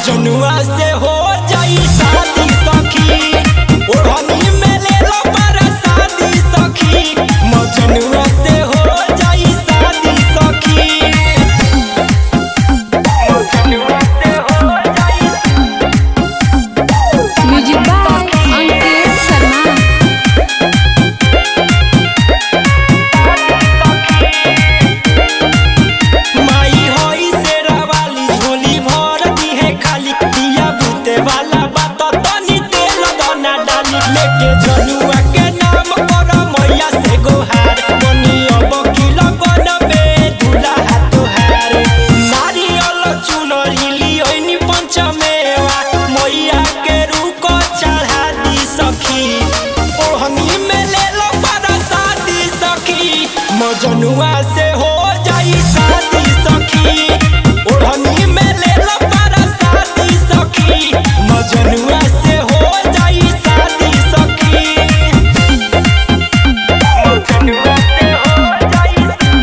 मजनुआ से हो जाई शादी सखी, ओढ़नी में ले लो बरसाती सखी, मजनुआ से हो जाई शादी सखी, मजनुआ से हो जाई। Music by Ankit Sharma. माई होई शेरा वाली झोली भर दी है खाली, दिया भूते वाला बात तनी तेल दाना डाली, लेके जनुआ के नाम कर मैया से गोहार, बनी अब किलो बनबे दुल्हा तोहार, नारियल चुनरी लियोनी पंचमेवा, मैया के रूक चढ़ा दी सखी, ओढ़नी में ले लो बरसाती सखी, मजनुआ से हो जाई शादी सखी, ओढ़नी में ले लो बरसाती सखी, मजनुआ से हो जाई शादी सखी, मजनुआ से हो जाई सखी।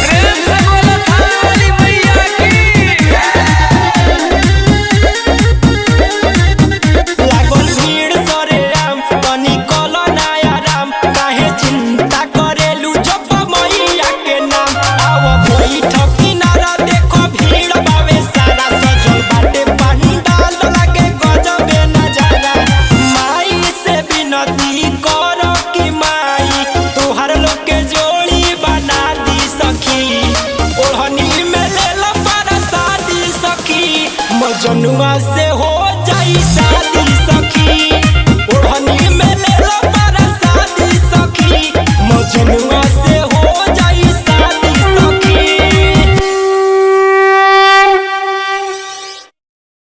प्रेम से बोलो थाली मैया की। लागल भीड़ सरे राम, तनी कल नया राम, काहे चिंता करेलू जप मैया के नाम, आव बैठ किनारा देखो भीड़ बावे सारा, सजल बाटे पंडाल लागे गजबे नजारा, माई से विनती कर कि माई तोहर लोग के जोड़ी बना दी सखी, ओढ़नी में ले लो बरसाती सखी, मजनुआ से